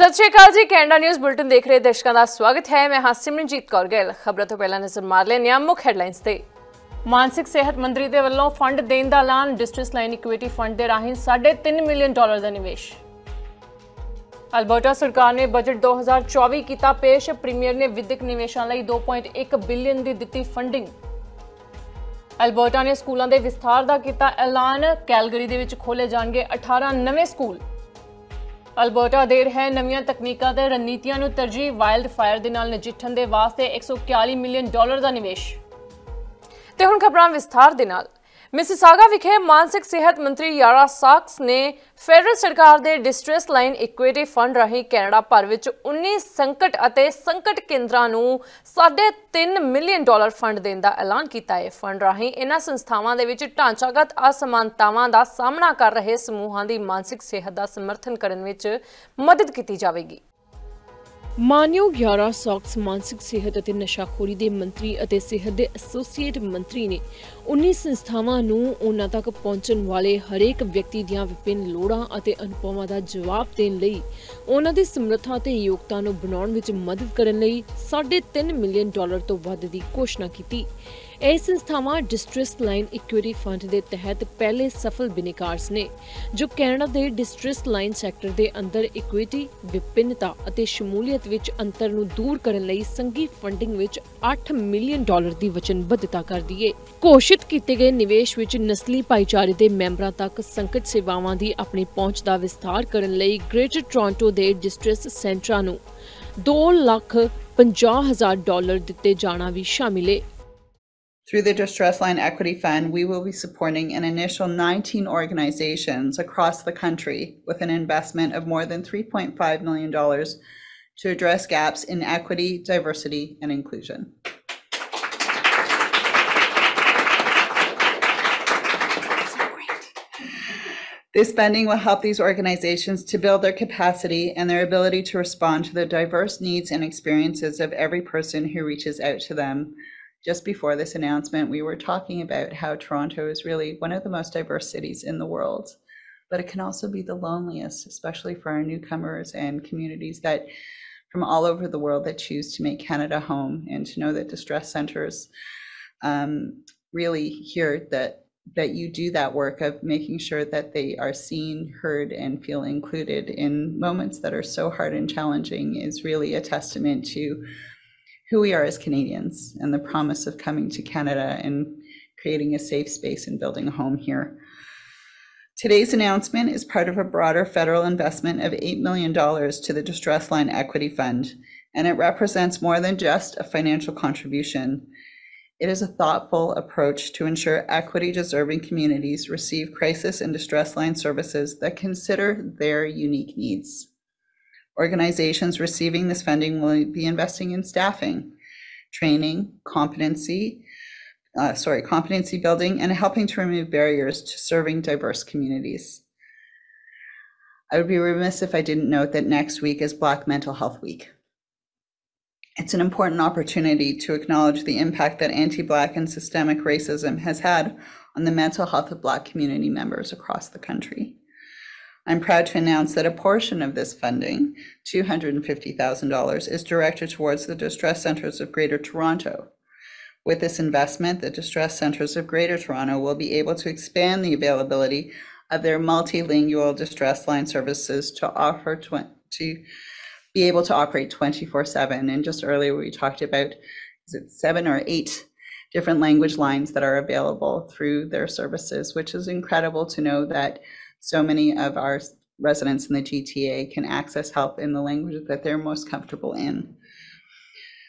सत श्री अकाल जी। Canada news bulletin देख रहे दर्शकों का स्वागत है। मैं हाँ सिमरनजीत कौर गिल। खबरों तो पहला नजर मार लेने मुख्य हेडलाइंस ते। मानसिक सेहत मंत्री के वलों फंड देने का ऐलान। डिस्ट्रिक्ट लाइन इक्विटी फंड के राही $3.5 मिलियन का निवेश। अल्बर्टा सरकार ने बजट 2024 किया पेश। प्रीमियर ने विद्यक निवेशों लिए 2.1 बिलियन की दी फंडिंग। अल्बर्टा ने स्कूलों के विस्तार का किया ऐलान। कैलगरी दे विच खोले जाएंगे 18 नवे स्कूल। अल्बर्टा दे रहा नवीं तकनीकों ते रणनीतियों को तरजीह। वाइल्ड फायर के नाल नजिठण के वास्ते $141 मिलियन का निवेश। ते हुण खबरां विस्तार दे नाल। मिसिसागा विखे मानसिक सेहत मंत्री यारा साक्स ने फेडरल सरकार के डिस्ट्रेस लाइन इक्विटी फंड राही कैनेडा भर विच 19 संकट अते संकट केंद्रां नूं $3.5 मिलियन फंड देने का ऐलान किया है। फंड राही इन्हां संस्थावां दे विच ढांचागत असमानतावां का सामना कर रहे समूहां की मानसिक सेहत का समर्थन करने विच मदद की जाएगी। मानयोग यारा सॉक्स मानसिक सेहत और नशाखोरी के मंत्री और सेहत के एसोसीएट मंत्री ने 19 संस्थावां नूं उन्हां तक पहुंचण वाले हरेक व्यक्ति दीआं विभिन्न लोड़ां और अनुभवां का जवाब देण लई उन्हां दी समर्था ते योग्यता नूं बनाउण विच मदद करन लई $3.5 मिलियन तो वध दी घोषणा कीती। ਇਹ ਸੰਸਥਾਵਾਂ डिस्ट्रेस लाइन इक्विटी फंड के तहत पहले सफल बिनेकार ने जो कैनेडा के डिस्ट्रेस लाइन सैक्टर के अंदर इक्विटी विभिन्नता और शमूलीयत विच अंतर नूं दूर करने लई संघी फंडिंग विच $8 मिलियन की वचनबद्धता करदी है। घोषित किए गए निवेश विच नस्ली भाईचारे के मैंबरां तक संकट सेवावां की अपनी पहुंच का विस्तार करने लई ग्रेटर टोरंटो के डिस्ट्रेस सेंटरां नूं $2,50,000 दिते जाना भी शामिल है। Through the Distress Line Equity Fund, we will be supporting an initial 19 organizations across the country with an investment of more than $3.5 million to address gaps in equity, diversity, and inclusion. This funding will help these organizations to build their capacity and their ability to respond to the diverse needs and experiences of every person who reaches out to them. Just before this announcement, we were talking about how Toronto is really one of the most diverse cities in the world, but it can also be the loneliest, especially for our newcomers and communities that from all over the world that choose to make Canada home, and to know that distress centers really hear that you do that work of making sure that they are seen, heard, and feel included in moments that are so hard and challenging is really a testament to who we are as Canadians and the promise of coming to Canada and creating a safe space and building a home here. Today's announcement is part of a broader federal investment of $8 million to the Distress Line Equity Fund, and it represents more than just a financial contribution. It is a thoughtful approach to ensure equity-deserving communities receive crisis and distress line services that consider their unique needs. Organizations receiving this funding will be investing in staffing, training, competency building, and helping to remove barriers to serving diverse communities. I would be remiss if I didn't note that next week is Black Mental Health Week. It's an important opportunity to acknowledge the impact that anti-Black and systemic racism has had on the mental health of Black community members across the country. I'm proud to announce that a portion of this funding, $250,000, is directed towards the Distress Centres of Greater Toronto. With this investment, the Distress Centres of Greater Toronto will be able to expand the availability of their multilingual distress line services to be able to operate 24/7. And just earlier we talked about, is it 7 or 8 different language lines that are available through their services, which is incredible to know that so many of our residents in the GTA can access help in the language that they're most comfortable in.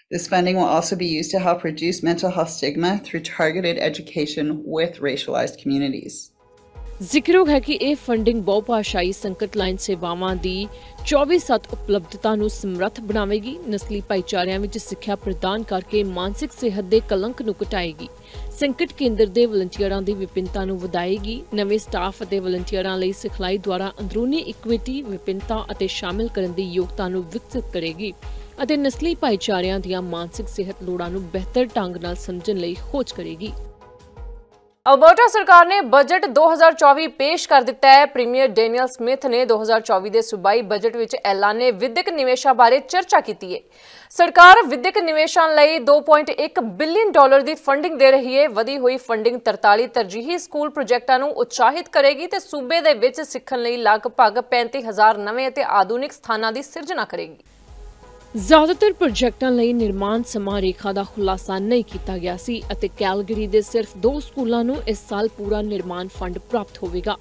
This funding will also be used to help reduce mental health stigma through targeted education with racialized communities. ਜ਼ਿਕਰਯੋਗ ਹੈ ਕਿ ਇਹ funding ਬਹੁਭਾਸ਼ਾਈ ਸੰਕਟ line ਸੇਵਾਵਾਂ ਦੀ 24/7 ਉਪਲਬਧਤਾ ਨੂੰ ਸਮਰੱਥ ਬਣਾਵੇਗੀ। ਨਸਲੀ ਭਾਈਚਾਰਿਆਂ ਵਿੱਚ ਸਿੱਖਿਆ ਪ੍ਰਦਾਨ ਕਰਕੇ ਮਾਨਸਿਕ ਸਿਹਤ ਦੇ ਕਲੰਕ ਨੂੰ ਘਟਾਏਗੀ। ਸੰਕਟ ਕੇਂਦਰ ਦੇ ਵਲੰਟੀਅਰਾਂ ਦੀ ਵਿਭਿੰਨਤਾ ਨੂੰ ਵਧਾਏਗੀ। ਨਵੇਂ ਸਟਾਫ ਅਤੇ ਵਲੰਟੀਅਰਾਂ ਲਈ ਸਿਖਲਾਈ ਦੁਆਰਾ ਅੰਦਰੂਨੀ ਇਕੁਇਟੀ, ਵਿਭਿੰਨਤਾ ਅਤੇ ਸ਼ਾਮਿਲ ਕਰਨ ਦੀ ਯੋਗਤਾ ਨੂੰ ਵਿਕਸਿਤ ਕਰੇਗੀ ਅਤੇ ਨਸਲੀ ਭਾਈਚਾਰਿਆਂ ਦੀਆਂ ਮਾਨਸਿਕ ਸਿਹਤ ਲੋੜਾਂ ਨੂੰ ਬਿਹਤਰ ਢੰਗ ਨਾਲ ਸਮਝਣ ਲਈ ਖੋਜ ਕਰੇਗੀ। ਅਲਬਰਟਾ ਸਰਕਾਰ ਨੇ ਬਜਟ 2024 ਪੇਸ਼ ਕਰ ਦਿੱਤਾ ਹੈ। ਪ੍ਰੀਮੀਅਰ ਡੈਨੀਅਲ ਸਮਿਥ ਨੇ 2024 ਦੇ ਸੂਬਾਈ ਬਜਟ ਵਿੱਚ ਐਲਾਨੇ ਵਿਦਿਅਕ ਨਿਵੇਸ਼ਾਂ ਬਾਰੇ ਚਰਚਾ ਕੀਤੀ ਹੈ। ਸਰਕਾਰ ਵਿਦਿਅਕ ਨਿਵੇਸ਼ਾਂ ਲਈ $2.1 ਬਿਲੀਅਨ ਦੀ ਫੰਡਿੰਗ ਦੇ ਰਹੀ ਹੈ। ਵਧੀ ਹੋਈ ਫੰਡਿੰਗ 43 ਤਰਜੀਹੀ ਸਕੂਲ ਪ੍ਰੋਜੈਕਟਾਂ ਨੂੰ ਉਤਸ਼ਾਹਿਤ ਕਰੇਗੀ ਤੇ ਸੂਬੇ ਦੇ ਵਿੱਚ ਸਿੱਖਣ ਲਈ ਲਗਭਗ 35,000 ਨਵੇਂ ਅਤੇ ਆਧੁਨਿਕ ਸਥਾਨਾਂ ਦੀ ਸਿਰਜਣਾ ਕਰੇਗੀ। ਜ਼ਿਆਦਾਤਰ ਪ੍ਰੋਜੈਕਟਾਂ ਲਈ ਨਿਰਮਾਣ ਸਮਾਂ ਰੇਖਾ ਦਾ ਖੁਲਾਸਾ ਨਹੀਂ ਕੀਤਾ ਗਿਆ ਸੀ ਅਤੇ ਕੈਲਗਰੀ ਦੇ ਸਿਰਫ 2 ਸਕੂਲਾਂ ਨੂੰ ਇਸ ਸਾਲ ਪੂਰਾ ਨਿਰਮਾਣ ਫੰਡ ਪ੍ਰਾਪਤ ਹੋਵੇਗਾ।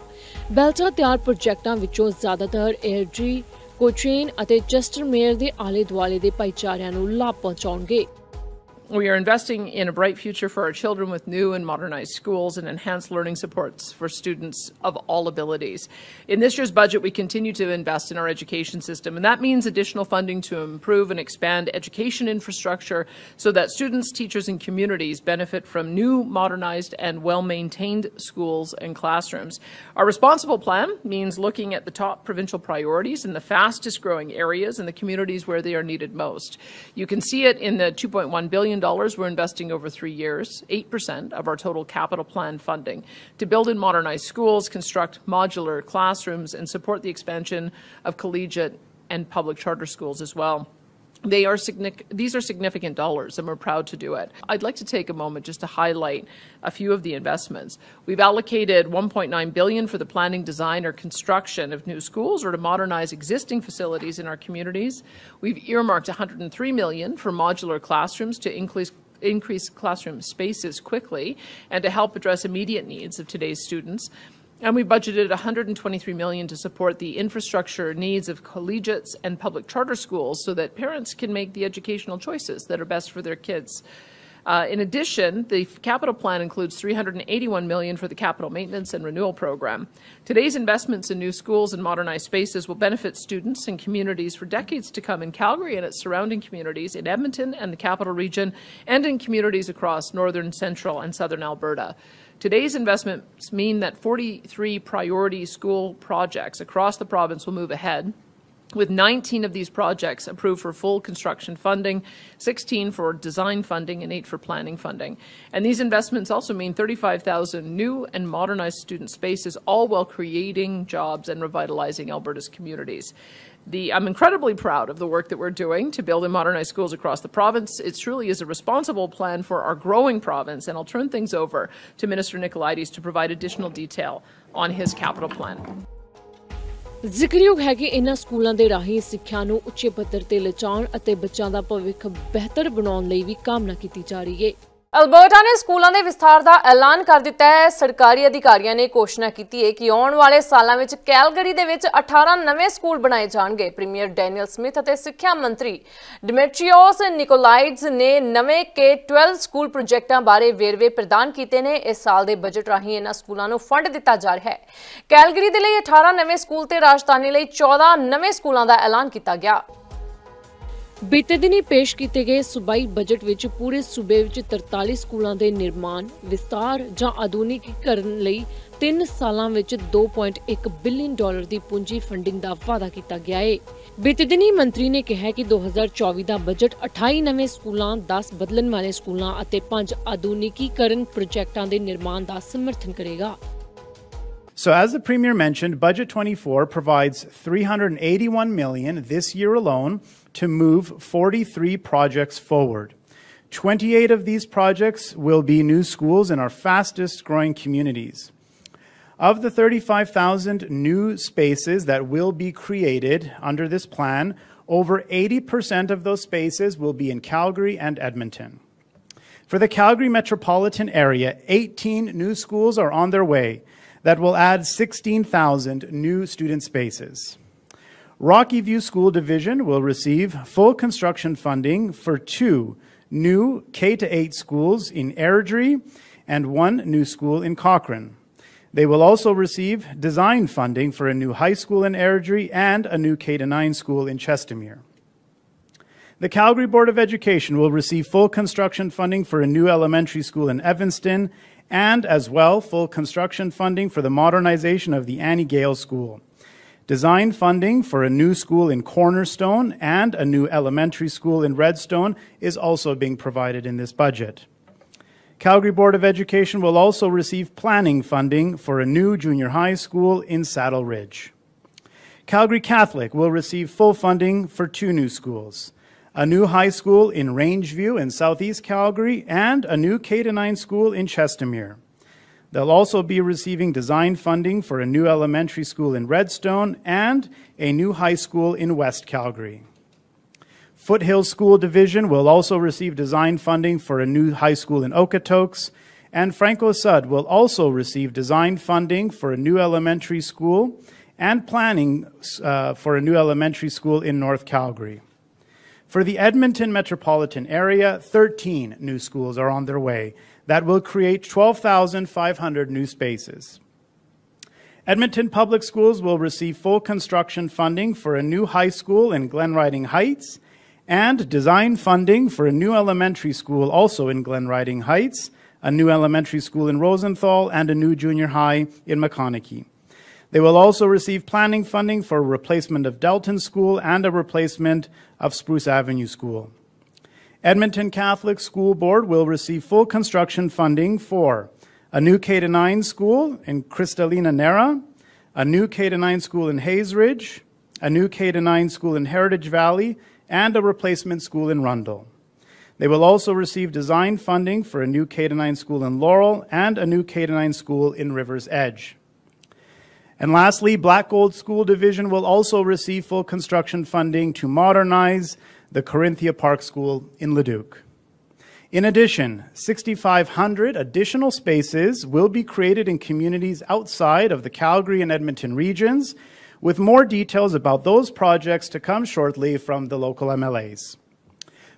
ਬੈਲਟਾ ਤਿਆਰ ਪ੍ਰੋਜੈਕਟਾਂ ਵਿੱਚੋਂ ਜ਼ਿਆਦਾਤਰ ਏਅਰਜੀ, ਕੋਚੇਨ ਅਤੇ ਚੈਸਟਰਮੇਅਰ ਦੇ ਆਲੇ-ਦੁਆਲੇ ਦੇ ਭਾਈਚਾਰਿਆਂ ਨੂੰ ਲਾਭ ਪਹੁੰਚਾਉਣਗੇ। We are investing in a bright future for our children with new and modernized schools and enhanced learning supports for students of all abilities. In this year's budget, we continue to invest in our education system, and that means additional funding to improve and expand education infrastructure so that students, teachers, and communities benefit from new, modernized, and well-maintained schools and classrooms. Our responsible plan means looking at the top provincial priorities in the fastest growing areas and the communities where they are needed most. You can see it in the $2.1 billion we're investing over 3 years, 8% of our total capital plan funding, to build and modernize schools, construct modular classrooms, and support the expansion of collegiate and public charter schools as well. These are significant dollars, and we're proud to do it. I'd like to take a moment just to highlight a few of the investments. We've allocated $1.9 billion for the planning, design, or construction of new schools or to modernize existing facilities in our communities. We've earmarked $103 million for modular classrooms to increase classroom spaces quickly and to help address immediate needs of today's students. And we budgeted $123 million to support the infrastructure needs of collegiates and public charter schools so that parents can make the educational choices that are best for their kids. In addition, the capital plan includes $381 million for the capital maintenance and renewal program. Today's investments in new schools and modernized spaces will benefit students and communities for decades to come in Calgary and its surrounding communities, in Edmonton and the capital region, and in communities across northern, central, and southern Alberta. Today's investments mean that 43 priority school projects across the province will move ahead, with 19 of these projects approved for full construction funding, 16 for design funding, and 8 for planning funding. And these investments also mean 35,000 new and modernized student spaces, all while creating jobs and revitalizing Alberta's communities. I'm incredibly proud of the work that we're doing to build and modernize schools across the province. It truly is a responsible plan for our growing province, and I'll turn things over to Minister Nicolaides to provide additional detail on his capital plan. ਜ਼ਿਕਰਯੋਗ ਹੈ ਕਿ ਇਨ੍ਹਾਂ ਸਕੂਲਾਂ ਦੇ ਰਾਹੀਂ ਸਿੱਖਿਆ ਨੂੰ ਉੱਚੇ ਪੱਧਰ ਤੇ ਲਿਜਾਣ ਅਤੇ ਬੱਚਿਆਂ ਦਾ ਭਵਿੱਖ ਬਿਹਤਰ ਬਣਾਉਣ ਲਈ ਵੀ ਕਾਮਨਾ ਕੀਤੀ ਜਾ ਰਹੀ ਹੈ। ਅਲਬਰਟਾ ਨੇ ਸਕੂਲਾਂ ਦੇ ਵਿਸਥਾਰ ਦਾ ਐਲਾਨ ਕਰ ਦਿੱਤਾ ਹੈ। ਸਰਕਾਰੀ ਅਧਿਕਾਰੀਆਂ ਨੇ ਘੋਸ਼ਣਾ ਕੀਤੀ ਹੈ ਕਿ ਆਉਣ ਵਾਲੇ ਸਾਲਾਂ ਵਿੱਚ ਕੈਲਗਰੀ ਦੇ ਵਿੱਚ 18 ਨਵੇਂ ਸਕੂਲ ਬਣਾਏ ਜਾਣਗੇ। ਪ੍ਰੀਮੀਅਰ ਡੈਨੀਅਲ ਸਮਿਥ ਅਤੇ ਸਿੱਖਿਆ ਮੰਤਰੀ ਡਿਮਿਟਰੀਓਸ ਨਿਕੋਲਾਈਡਸ ਨੇ ਨਵੇਂ K-12 ਸਕੂਲ ਪ੍ਰੋਜੈਕਟਾਂ ਬਾਰੇ ਵੇਰਵੇ ਪ੍ਰਦਾਨ ਕੀਤੇ ਨੇ। ਇਸ ਸਾਲ ਦੇ ਬਜਟ ਰਾਹੀਂ ਇਹਨਾਂ ਸਕੂਲਾਂ ਨੂੰ ਫੰਡ ਦਿੱਤਾ ਜਾ ਰਿਹਾ ਹੈ। ਕੈਲਗਰੀ ਦੇ ਲਈ 18 ਨਵੇਂ ਸਕੂਲ ਤੇ ਰਾਜਧਾਨੀ ਲਈ 14 ਨਵੇਂ ਸਕੂਲਾਂ ਦਾ ਐਲਾਨ ਕੀਤਾ ਗਿਆ। ਬੀਤੇ ਦਿਨੀ ਪੇਸ਼ ਕੀਤੇ ਗਏ ਸੂਬਾਈ ਬਜਟ ਵਿੱਚ ਪੂਰੇ ਸੂਬੇ ਵਿੱਚ 43 ਸਕੂਲਾਂ ਦੇ ਨਿਰਮਾਣ, ਵਿਸਤਾਰ ਜਾਂ ਆਧੁਨਿਕੀਕਰਨ ਲਈ 3 ਸਾਲਾਂ ਵਿੱਚ $2.1 ਬਿਲੀਅਨ ਦੀ ਪੂੰਜੀ ਫੰਡਿੰਗ ਦਾ ਵਾਅਦਾ ਕੀਤਾ ਗਿਆ ਹੈ। ਬੀਤੇ ਦਿਨੀ ਮੰਤਰੀ ਨੇ ਕਿਹਾ ਕਿ 2024 ਦਾ ਬਜਟ 28 ਨਵੇਂ ਸਕੂਲਾਂ, 10 ਬਦਲਣ ਵਾਲੇ ਸਕੂਲਾਂ ਅਤੇ 5 ਆਧੁਨਿਕੀਕਰਨ ਪ੍ਰੋਜੈਕਟਾਂ ਦੇ ਨਿਰਮਾਣ ਦਾ ਸਮਰਥਨ ਕਰੇਗਾ। So as the Premier mentioned, Budget 24 provides $381 million this year alone to move 43 projects forward. 28 of these projects will be new schools in our fastest growing communities. Of the 35,000 new spaces that will be created under this plan, over 80% of those spaces will be in Calgary and Edmonton. For the Calgary metropolitan area, 18 new schools are on their way that will add 16,000 new student spaces. Rocky View School Division will receive full construction funding for 2 new K-8 schools in Airdrie and 1 new school in Cochrane. They will also receive design funding for a new high school in Airdrie and a new K-9 school in Chestermere. The Calgary Board of Education will receive full construction funding for a new elementary school in Evanston and as well full construction funding for the modernization of the Annie Gale School. Design funding for a new school in Cornerstone and a new elementary school in Redstone is also being provided in this budget. Calgary Board of Education will also receive planning funding for a new junior high school in Saddle Ridge. Calgary Catholic will receive full funding for 2 new schools, a new high school in Rangeview in southeast Calgary and a new K-9 school in Chestermere. They'll also be receiving design funding for a new elementary school in Redstone and a new high school in West Calgary. Foothill School Division will also receive design funding for a new high school in Okotoks, and Franco-Sud will also receive design funding for a new elementary school and planning for a new elementary school in North Calgary. For the Edmonton metropolitan area, 13 new schools are on their way that will create 12,500 new spaces. Edmonton Public Schools will receive full construction funding for a new high school in Glenriding Heights and design funding for a new elementary school also in Glenriding Heights, a new elementary school in Rosenthal, and a new junior high in McConaughey. They will also receive planning funding for a replacement of Delton School and a replacement of Spruce Avenue School. Edmonton Catholic School Board will receive full construction funding for a new K-9 school in Cristalina Nera, a new K-9 school in Hayes Ridge, a new K-9 school in Heritage Valley, and a replacement school in Rundle. They will also receive design funding for a new K-9 school in Laurel and a new K-9 school in River's Edge. And lastly, Black Gold School Division will also receive full construction funding to modernize the Corinthia Park School in Leduc. In addition, 6,500 additional spaces will be created in communities outside of the Calgary and Edmonton regions, with more details about those projects to come shortly from the local MLAs.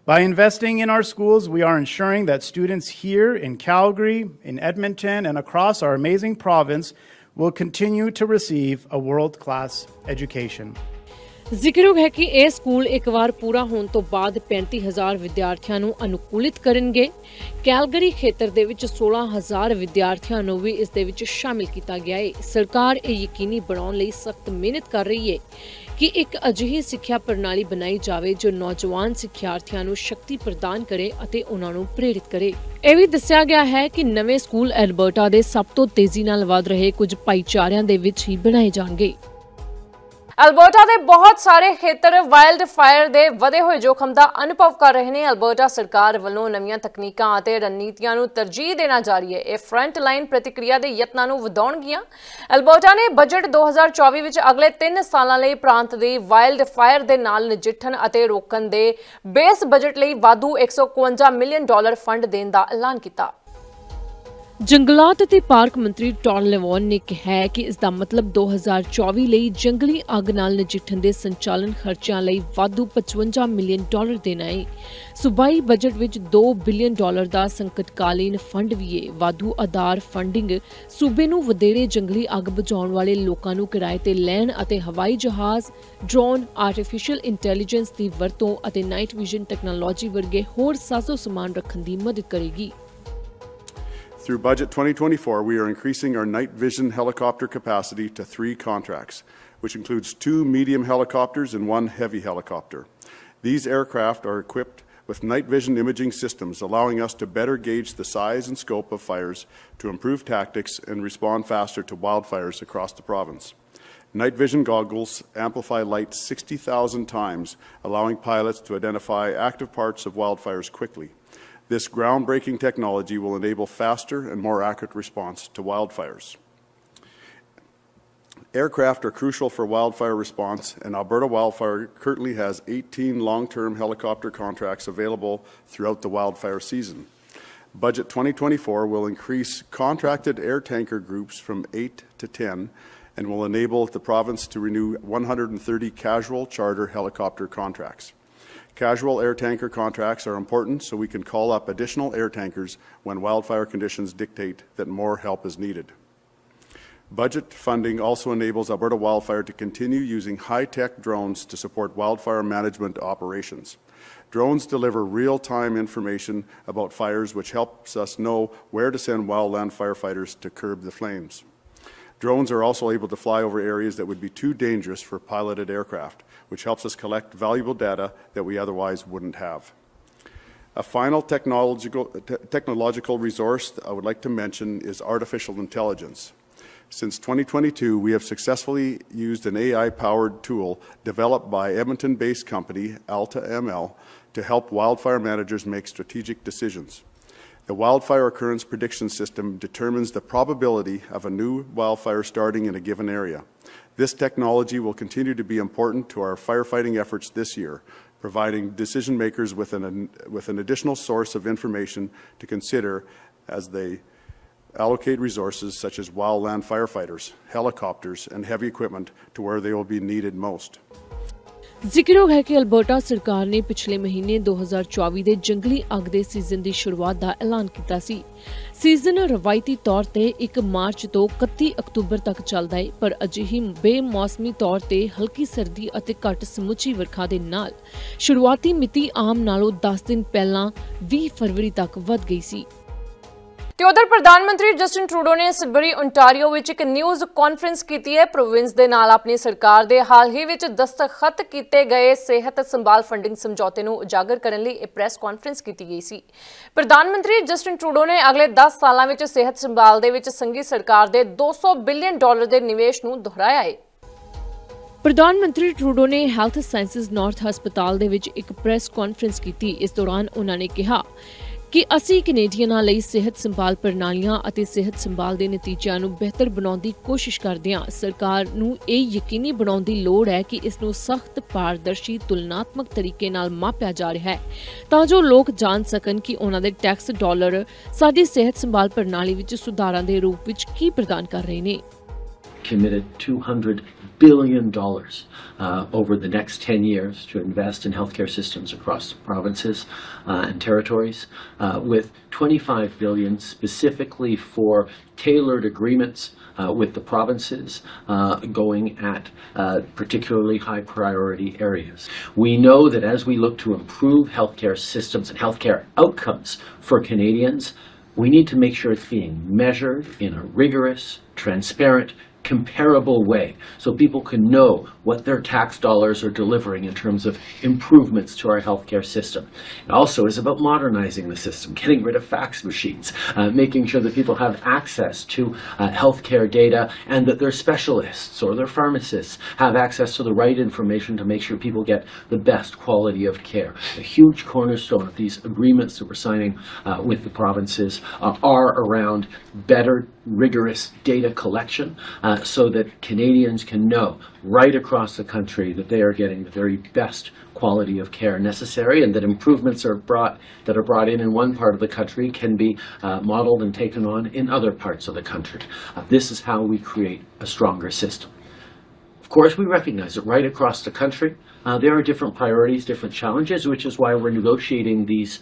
By investing in our schools, we are ensuring that students here in Calgary, in Edmonton, and across our amazing province will continue to receive a world-class education. ਜ਼ਿਕਰਯੋਗ ਹੈ ਕਿ ਇਹ school ਇੱਕ ਵਾਰ ਪੂਰਾ ਹੋਣ ਤੋਂ ਬਾਅਦ 35,000 ਵਿਦਿਆਰਥੀਆਂ ਨੂੰ ਅਨੁਕੂਲਿਤ ਕਰਨਗੇ। ਕੈਲਗਰੀ ਖੇਤਰ ਦੇ ਵਿੱਚ 16,000 ਵਿਦਿਆਰਥੀਆਂ ਨੂੰ ਵੀ ਇਸ ਦੇ ਵਿੱਚ ਸ਼ਾਮਿਲ ਕੀਤਾ ਗਿਆ ਹੈ। ਸਰਕਾਰ ਇਹ ਯਕੀਨੀ ਬਣਾਉਣ ਲਈ ਸਖਤ ਮਿਹਨਤ ਕਰ ਰਹੀ ਹੈ ਕਿ ਇੱਕ ਅਜਿਹੀ ਸਿੱਖਿਆ ਪ੍ਰਣਾਲੀ ਬਣਾਈ ਜਾਵੇ ਜੋ ਨੌਜਵਾਨ ਸਿੱਖਿਆਰਥੀਆਂ ਨੂੰ ਸ਼ਕਤੀ ਪ੍ਰਦਾਨ ਕਰੇ ਅਤੇ ਉਹਨਾਂ ਨੂੰ ਪ੍ਰੇਰਿਤ ਕਰੇ। ਇਹ ਵੀ ਦੱਸਿਆ ਗਿਆ ਹੈ ਕਿ ਨਵੇਂ ਸਕੂਲ ਐਲਬਰਟਾ ਦੇ ਸਭ ਤੋਂ ਤੇਜ਼ੀ ਨਾਲ ਵਧ ਰਹੇ ਕੁਝ ਭਾਈਚਾਰਿਆਂ ਦੇ ਵਿੱਚ ਹੀ ਬਣਾਏ ਜਾਣਗੇ। ਅਲਬਰਟਾ ਦੇ ਬਹੁਤ ਸਾਰੇ ਖੇਤਰ ਵਾਈਲਡ ਫਾਇਰ ਦੇ ਵਧੇ ਹੋਏ ਜੋਖਮ ਦਾ ਅਨੁਭਵ ਕਰ ਰਹੇ ਨੇ। ਅਲਬਰਟਾ ਸਰਕਾਰ ਵੱਲੋਂ ਨਵੀਆਂ ਤਕਨੀਕਾਂ ਅਤੇ ਰਣਨੀਤੀਆਂ ਨੂੰ ਤਰਜੀਹ ਦੇਣਾ ਜਾਰੀ ਹੈ। ਇਹ ਫਰੰਟ ਲਾਈਨ ਪ੍ਰਤੀਕਿਰਿਆ ਦੇ ਯਤਨਾਂ ਨੂੰ ਵਧਾਉਣਗੀਆਂ। ਅਲਬਰਟਾ ਨੇ ਬਜਟ 2024 ਵਿੱਚ ਅਗਲੇ 3 ਸਾਲਾਂ ਲਈ ਪ੍ਰਾਂਤ ਦੀ ਵਾਈਲਡ ਫਾਇਰ ਦੇ ਨਾਲ ਨਜਿੱਠਣ ਅਤੇ ਰੋਕਣ ਦੇ ਬੇਸ ਬਜਟ ਲਈ ਵਾਧੂ $151 ਮਿਲੀਅਨ ਫੰਡ ਦੇਣ ਦਾ ਐਲਾਨ ਕੀਤਾ। ਜੰਗਲਾਤ ਅਤੇ ਪਾਰਕ ਮੰਤਰੀ ਟੌਡ ਲੈਵੋਨ ਨੇ ਕਿਹਾ ਕਿ ਇਸ ਦਾ ਮਤਲਬ 2024 ਲਈ ਜੰਗਲੀ ਅੱਗ ਨਾਲ ਨਜਿੱਠਣ ਦੇ ਸੰਚਾਲਨ ਖਰਚਿਆਂ ਲਈ ਵਾਧੂ $55 ਮਿਲੀਅਨ ਦੇਣਾ ਹੈ। ਸੂਬਾਈ ਬਜਟ ਵਿੱਚ $2 ਬਿਲੀਅਨ ਦਾ ਸੰਕਟਕਾਲੀਨ ਫੰਡ ਵੀ ਹੈ। ਵਾਧੂ ਆਧਾਰ ਫੰਡਿੰਗ ਸੂਬੇ ਨੂੰ ਵਧੇਰੇ ਜੰਗਲੀ ਅੱਗ ਬੁਝਾਉਣ ਵਾਲੇ ਲੋਕਾਂ ਨੂੰ ਕਿਰਾਏ ਤੇ ਲੈਣ ਅਤੇ ਹਵਾਈ ਜਹਾਜ਼, ਡਰੋਨ, ਆਰਟੀਫੀਸ਼ੀਅਲ ਇੰਟੈਲੀਜੈਂਸ ਦੀ ਵਰਤੋਂ ਅਤੇ ਨਾਈਟ ਵਿਜ਼ਨ ਟੈਕਨੋਲੋਜੀ ਵਰਗੇ ਹੋਰ ਸਾਜ਼ੋ ਸਮਾਨ ਰੱਖਣ ਦੀ ਮਦਦ ਕਰੇਗੀ। Through Budget 2024, we are increasing our night vision helicopter capacity to 3 contracts, which includes 2 medium helicopters and 1 heavy helicopter. These aircraft are equipped with night vision imaging systems, allowing us to better gauge the size and scope of fires to improve tactics and respond faster to wildfires across the province. Night vision goggles amplify light 60,000 times, allowing pilots to identify active parts of wildfires quickly. This groundbreaking technology will enable faster and more accurate response to wildfires. Aircraft are crucial for wildfire response, and Alberta Wildfire currently has 18 long-term helicopter contracts available throughout the wildfire season. Budget 2024 will increase contracted air tanker groups from 8 to 10 and will enable the province to renew 130 casual charter helicopter contracts. Casual air tanker contracts are important so we can call up additional air tankers when wildfire conditions dictate that more help is needed. Budget funding also enables Alberta Wildfire to continue using high-tech drones to support wildfire management operations. Drones deliver real-time information about fires, which helps us know where to send wildland firefighters to curb the flames. Drones are also able to fly over areas that would be too dangerous for piloted aircraft, which helps us collect valuable data that we otherwise wouldn't have. A final technological resource I would like to mention is artificial intelligence. Since 2022, we have successfully used an AI-powered tool developed by Edmonton-based company Alta ML to help wildfire managers make strategic decisions. The wildfire occurrence prediction system determines the probability of a new wildfire starting in a given area. This technology will continue to be important to our firefighting efforts this year, providing decision makers with an additional source of information to consider as they allocate resources such as wildland firefighters, helicopters, and heavy equipment to where they will be needed most. ਜ਼ਿਕਰਯੋਗ ਹੈ ਕਿ Alberta ਸਰਕਾਰ ਨੇ ਪਿਛਲੇ ਮਹੀਨੇ 2024 ਦੇ ਜੰਗਲੀ ਅੱਗ ਦੇ ਸੀਜ਼ਨ ਦੀ ਸ਼ੁਰੂਆਤ ਦਾ ਐਲਾਨ ਕੀਤਾ ਸੀ। ਸੀਜ਼ਨ ਰਵਾਇਤੀ ਤੌਰ ਤੇ 1 ਮਾਰਚ ਤੋਂ 31 ਅਕਤੂਬਰ ਤੱਕ ਚੱਲਦਾ ਹੈ, ਪਰ ਅਜਿਹੀ ਬੇਮੌਸਮੀ ਤੌਰ ਤੇ ਹਲਕੀ ਸਰਦੀ ਅਤੇ ਘੱਟ ਸਮੁੱਚੀ ਵਰਖਾ ਦੇ ਨਾਲ ਸ਼ੁਰੂਆਤੀ ਮਿਤੀ ਆਮ ਨਾਲੋਂ 10 ਦਿਨ ਪਹਿਲਾਂ 20 ਫਰਵਰੀ ਤੱਕ ਵਧ ਗਈ ਸੀ। ਤੇ ਉਧਰ ਪ੍ਰਧਾਨ ਮੰਤਰੀ ਜਸਟਿਨ ਟਰੂਡੋ ਨੇ ਸਡਬਰੀ ਓਨਟਾਰੀਓ ਵਿੱਚ ਇੱਕ ਨਿਊਜ਼ ਕਾਨਫਰੰਸ ਕੀਤੀ ਹੈ। ਪ੍ਰੋਵਿੰਸ ਦੇ ਨਾਲ ਆਪਣੀ ਸਰਕਾਰ ਦੇ ਹਾਲ ਹੀ ਵਿੱਚ ਦਸਤਖਤ ਕੀਤੇ ਗਏ ਸਿਹਤ ਸੰਭਾਲ ਫੰਡਿੰਗ ਸਮਝੌਤੇ ਨੂੰ ਉਜਾਗਰ ਕਰਨ ਲਈ ਇਹ ਪ੍ਰੈਸ ਕਾਨਫਰੰਸ ਕੀਤੀ ਗਈ ਸੀ। ਪ੍ਰਧਾਨ ਮੰਤਰੀ ਜਸਟਿਨ ਟਰੂਡੋ ਨੇ ਅਗਲੇ 10 ਸਾਲਾਂ ਵਿੱਚ ਸਿਹਤ ਸੰਭਾਲ ਦੇ ਵਿੱਚ ਸੰਘੀ ਸਰਕਾਰ ਦੇ $200 ਬਿਲੀਅਨ ਦੇ ਨਿਵੇਸ਼ ਨੂੰ ਦੁਹਰਾਇਆ ਹੈ। ਪ੍ਰਧਾਨ ਮੰਤਰੀ ਟਰੂਡੋ ਨੇ ਹੈਲਥ ਸਾਇੰਸਿਸ ਨਾਰਥ ਹਸਪਤਾਲ ਦੇ ਵਿੱਚ ਇੱਕ ਪ੍ਰੈਸ ਕਾਨਫਰੰਸ ਕੀਤੀ। ਇਸ ਦੌਰਾਨ ਉਹਨਾਂ ਨੇ ਕਿਹਾ ਕਿ ਅਸੀਂ ਕੈਨੇਡੀਅਨਾਂ ਲਈ ਸਿਹਤ ਸੰਭਾਲ ਪ੍ਰਣਾਲੀਆਂ ਅਤੇ ਸਿਹਤ ਸੰਭਾਲ ਦੇ ਨਤੀਜਿਆਂ ਨੂੰ ਬਿਹਤਰ ਬਣਾਉਣ ਦੀ ਕੋਸ਼ਿਸ਼ ਕਰਦੇ ਹਾਂ। ਸਰਕਾਰ ਨੂੰ ਇਹ ਯਕੀਨੀ ਬਣਾਉਣ ਦੀ ਲੋੜ ਹੈ ਕਿ ਇਸ ਨੂੰ ਸਖਤ, ਪਾਰਦਰਸ਼ੀ, ਤੁਲਨਾਤਮਕ ਤਰੀਕੇ ਨਾਲ ਮਾਪਿਆ ਜਾ ਰਿਹਾ ਹੈ ਤਾਂ ਜੋ ਲੋਕ ਜਾਣ ਸਕਣ ਕਿ ਉਹਨਾਂ ਦੇ ਟੈਕਸ ਡਾਲਰ ਸਾਡੀ ਸਿਹਤ ਸੰਭਾਲ ਪ੍ਰਣਾਲੀ ਵਿੱਚ ਸੁਧਾਰਾਂ ਦੇ ਰੂਪ ਵਿੱਚ ਕੀ ਪ੍ਰਦਾਨ ਕਰ ਰਹੇ ਨੇ। Committed $200 billion over the next 10 years to invest in healthcare systems across provinces and territories, with $25 billion specifically for tailored agreements with the provinces going at particularly high priority areas. We know that as we look to improve healthcare systems and healthcare outcomes for Canadians, we need to make sure it's being measured in a rigorous, transparent, comparable way so people can know what their tax dollars are delivering in terms of improvements to our healthcare system. It also is about modernizing the system, getting rid of fax machines, making sure that people have access to healthcare data and that their specialists or their pharmacists have access to the right information to make sure people get the best quality of care. A huge cornerstone of these agreements that we're signing with the provinces are around better, rigorous data collection so that Canadians can know right across the country that they are getting the very best quality of care necessary, and that improvements are brought in one part of the country can be modeled and taken on in other parts of the country. This is how we create a stronger system. Of course, we recognize that right across the country, there are different priorities, different challenges, which is why we're negotiating these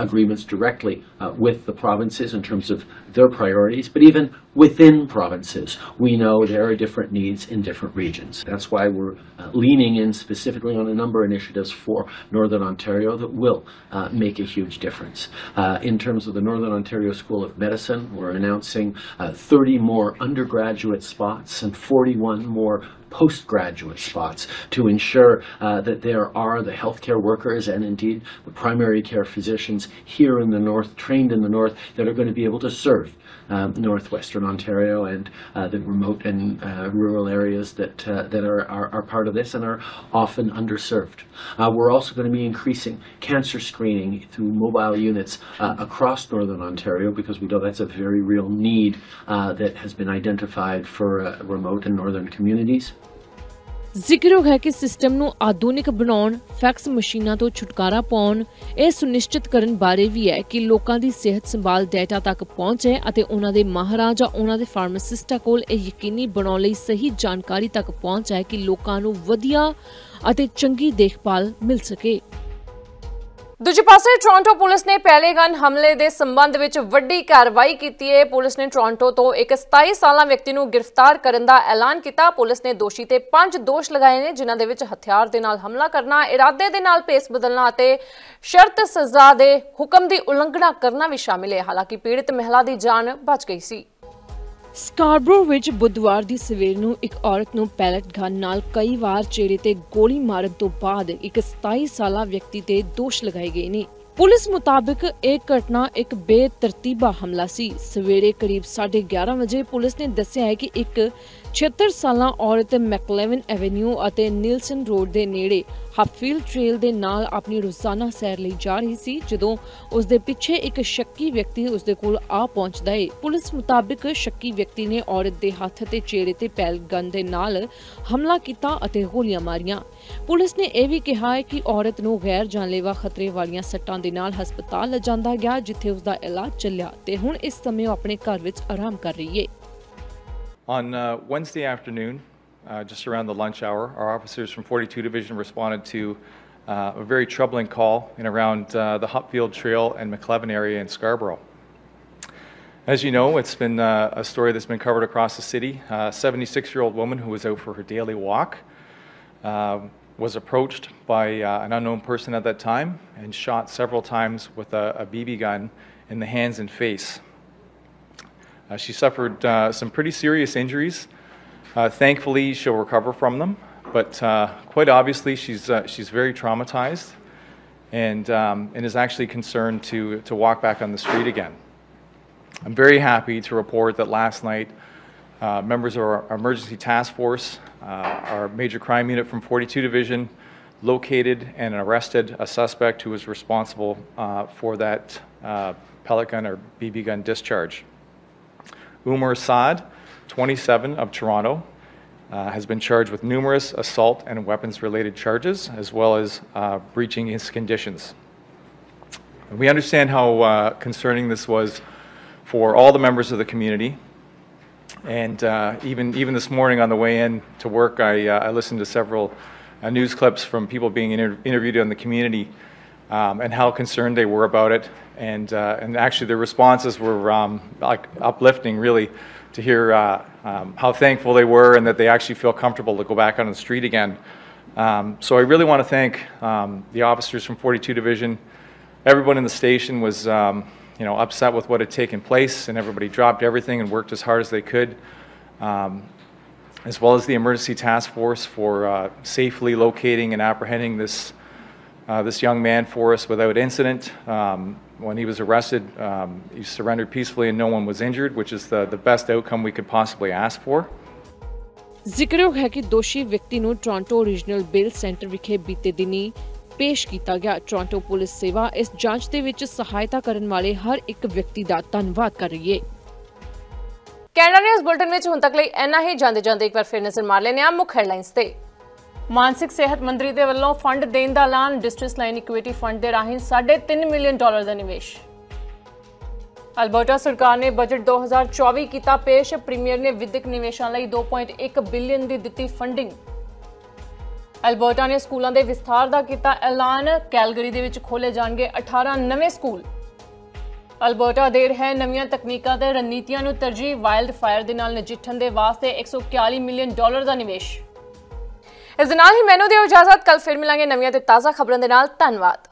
agreements directly with the provinces in terms of their priorities. But even within provinces, we know there are different needs in different regions. That's why we're leaning in specifically on a number of initiatives for Northern Ontario that will make a huge difference. In terms of the Northern Ontario School of Medicine, we're announcing 30 more undergraduate spots and 41 more postgraduate spots to ensure that there are the healthcare workers and indeed the primary care physicians here in the north, trained in the north, that are going to be able to serve northwestern Ontario and the remote and rural areas that are part of this and are often underserved. We're also going to be increasing cancer screening through mobile units across Northern Ontario, because we know that's a very real need that has been identified for remote and northern communities. ਜ਼ਿਕਰਯੋਗ ਹੈ ਕਿ system ਨੂੰ ਆਧੁਨਿਕ ਬਣਾਉਣ, fax ਮਸ਼ੀਨਾਂ ਤੋਂ ਛੁਟਕਾਰਾ ਪਾਉਣ, ਇਹ ਸੁਨਿਸ਼ਚਿਤ ਕਰਨ ਬਾਰੇ ਵੀ ਹੈ ਕਿ ਲੋਕਾਂ ਦੀ ਸਿਹਤ ਸੰਭਾਲ ਡਾਟਾ ਤੱਕ ਪਹੁੰਚੇ ਅਤੇ ਉਹਨਾਂ ਦੇ ਮਾਹਰਾਂ ਜਾਂ ਉਹਨਾਂ ਦੇ ਫਾਰਮਾਸਿਸਟਾਂ ਕੋਲ ਇਹ ਯਕੀਨੀ ਬਣਾਉਣ ਲਈ ਸਹੀ ਜਾਣਕਾਰੀ ਤੱਕ ਪਹੁੰਚ ਹੈ ਕਿ ਲੋਕਾਂ ਨੂੰ ਵਧੀਆ ਅਤੇ ਚੰਗੀ ਦੇਖਭਾਲ ਮਿਲ ਸਕੇ। ਦੂਜੇ ਪਾਸੇ ਟੋਰਾਂਟੋ ਪੁਲਿਸ ਨੇ ਪਹਿਲੇਗਨ ਹਮਲੇ ਦੇ ਸੰਬੰਧ ਵਿੱਚ ਵੱਡੀ ਕਾਰਵਾਈ ਕੀਤੀ ਹੈ। ਪੁਲਿਸ ਨੇ ਟੋਰਾਂਟੋ ਤੋਂ ਇੱਕ 27 ਸਾਲਾ ਵਿਅਕਤੀ ਨੂੰ ਗ੍ਰਿਫਤਾਰ ਕਰਨ ਦਾ ਐਲਾਨ ਕੀਤਾ। ਪੁਲਿਸ ਨੇ ਦੋਸ਼ੀ ਤੇ 5 ਦੋਸ਼ ਲਗਾਏ ਨੇ, ਜਿਨ੍ਹਾਂ ਦੇ ਵਿੱਚ ਹਥਿਆਰ ਦੇ ਨਾਲ ਹਮਲਾ ਕਰਨਾ, ਇਰਾਦੇ ਦੇ ਨਾਲ ਭੇਸ ਬਦਲਣਾ ਅਤੇ ਸ਼ਰਤ ਸਜ਼ਾ ਦੇ ਹੁਕਮ ਦੀ ਉਲੰਘਣਾ ਕਰਨਾ ਵੀ ਸ਼ਾਮਿਲ ਹੈ। ਹਾਲਾਂਕਿ ਪੀੜਤ ਮਹਿਲਾ ਦੀ ਜਾਨ ਬਚ ਗਈ ਸੀ। ਸਕਾਰਬਰੋ ਵਿੱਚ ਬੁੱਧਵਾਰ ਦੀ ਸਵੇਰ ਨੂੰ ਇੱਕ ਔਰਤ ਨੂੰ ਪੈਲਟ ਗਨ ਨਾਲ ਕਈ ਵਾਰ ਚਿਹਰੇ ਤੇ ਗੋਲੀ ਮਾਰਨ ਤੋਂ ਬਾਅਦ ਇੱਕ 27 ਸਾਲਾ ਵਿਅਕਤੀ ਤੇ ਦੋਸ਼ ਲਗਾਏ ਗਏ ਨੇ। पुलिस मुताबिक एक घटना एक बेतरतीबा हमला सी। सवेरे करीब 11:30 बजे पुलिस ने दस्सिया है कि एक 76 साला औरत मैकलेवन एवेन्यू और नीलसन रोड के नेड़े हफील्ड ट्रेल के नाल अपनी रोजाना सैर लई जा रही सी, जदों उसके पिछे एक शक्की व्यक्ति उसके कोल आ पहुंचदा है। पुलिस मुताबिक शक्की व्यक्ति ने औरत के हथ ते चेहरे ते पैल गन दे नाल हमला किया और गोलियां मारियां। पुलिस ने यह भी कहा है कि औरत नूं गैर जानलेवा खतरे वालियां सट्टां दे नाल हस्पताल लिजांदा गया, जिथे उसका इलाज चलिया ते हुण इस समय अपने घर विच आराम कर रही है। On Wednesday afternoon, just around the lunch hour, our officers from 42 Division responded to a very troubling call in around the Hupfield Trail and McLevin area in Scarborough. As you know, it's been a story that's been covered across the city. A 76-year-old woman who was out for her daily walk was approached by an unknown person at that time and shot several times with a BB gun in the hands and face. She suffered some pretty serious injuries. Thankfully, she'll recover from them, but quite obviously, she's very traumatized and is actually concerned to walk back on the street again. I'm very happy to report that last night, members of our emergency task force, our major crime unit from 42 Division, located and arrested a suspect who was responsible for that pellet gun or BB gun discharge. Umar Saad, 27, of Toronto, has been charged with numerous assault and weapons-related charges, as well as breaching his conditions. We understand how concerning this was for all the members of the community, and even this morning on the way in to work, I listened to several news clips from people being interviewed in the community and how concerned they were about it. And actually their responses were like uplifting, really, to hear how thankful they were and that they actually feel comfortable to go back on the street again. So I really want to thank the officers from 42 Division. Everyone in the station was upset with what had taken place, and everybody dropped everything and worked as hard as they could, as well as the emergency task force for safely locating and apprehending this young man for us without incident. When he was arrested, he surrendered peacefully and no one was injured, which is the best outcome we could possibly ask for. ਜ਼ਿਕਰਯੋਗ ਹੈ ਕਿ ਦੋਸ਼ੀ ਵਿਅਕਤੀ ਨੂੰ Toronto regional ਬੇਲ centre ਵਿਖੇ ਬੀਤੇ ਦਿਨੀ ਪੇਸ਼ ਕੀਤਾ ਗਿਆ। ਟੋਰਾਂਟੋ ਪੁਲਿਸ ਸੇਵਾ ਇਸ ਜਾਂਚ ਦੇ ਵਿੱਚ ਸਹਾਇਤਾ ਕਰਨ ਵਾਲੇ ਹਰ ਇੱਕ ਵਿਅਕਤੀ ਦਾ ਧੰਨਵਾਦ ਕਰ ਰਹੀ ਹੈ। ਕੈਨੇਡਾ ਨਿਊਜ਼ ਬੁਲਟਨ ਵਿੱਚ ਹੁਣ ਤੱਕ ਲਈ ਇੰਨਾ ਹੀ। ਜਾਂਦੇ ਇੱਕ ਵਾਰ ਫਿਰ ਨਜ਼ਰ ਮਾਰ ਲੈਂਦੇ ਹਾਂ ਮੁੱਖ ਹੈਡਲਾਈਨਸ ਤੇ। ਮਾਨਸਿਕ ਸਿਹਤ ਮੰਤਰੀ ਦੇ ਵੱਲੋਂ ਫੰਡ ਦੇਣ ਦਾ ਐਲਾਨ। ਡਿਸਟ੍ਰਿਕਟ ਲਾਈਨ ਇਕੁਇਟੀ ਫੰਡ ਦੇ ਰਾਹੀਂ $3.5 ਮਿਲੀਅਨ ਦਾ ਨਿਵੇਸ਼। ਅਲਬਰਟਾ ਸਰਕਾਰ ਨੇ ਬਜਟ 2024 ਕੀਤਾ ਪੇਸ਼। ਪ੍ਰੀਮੀਅਰ ਨੇ ਵਿਦਿਅਕ ਨਿਵੇਸ਼ਾਂ ਲਈ 2.1 ਬਿਲੀਅਨ ਦੀ ਦਿੱਤੀ ਫੰਡਿੰਗ। ਅਲਬਰਟਾ ਨੇ ਸਕੂਲਾਂ ਦੇ ਵਿਸਥਾਰ ਦਾ ਕੀਤਾ ਐਲਾਨ। ਕੈਲਗਰੀ ਦੇ ਵਿੱਚ ਖੋਲੇ ਜਾਣਗੇ 18 ਨਵੇਂ ਸਕੂਲ। ਅਲਬਰਟਾ ਦੇ ਰਿਹਾ ਨਵੀਆਂ ਤਕਨੀਕਾਂ ਤੇ ਰਣਨੀਤੀਆਂ ਨੂੰ ਤਰਜੀਹ। ਵਾਈਲਡ ਫਾਇਰ ਦੇ ਨਾਲ ਨਜਿੱਠਣ ਦੇ ਵਾਸਤੇ $141 ਮਿਲੀਅਨ ਦਾ ਨਿਵੇਸ਼। ਇਸ ਦੇ ਨਾਲ ਹੀ ਮੈਨੂੰ ਦਿਓ ਇਜਾਜ਼ਤ। ਕੱਲ ਫਿਰ ਮਿਲਾਂਗੇ ਨਵੀਆਂ ਤੇ ਤਾਜ਼ਾ ਖਬਰਾਂ ਦੇ ਨਾਲ। ਧੰਨਵਾਦ।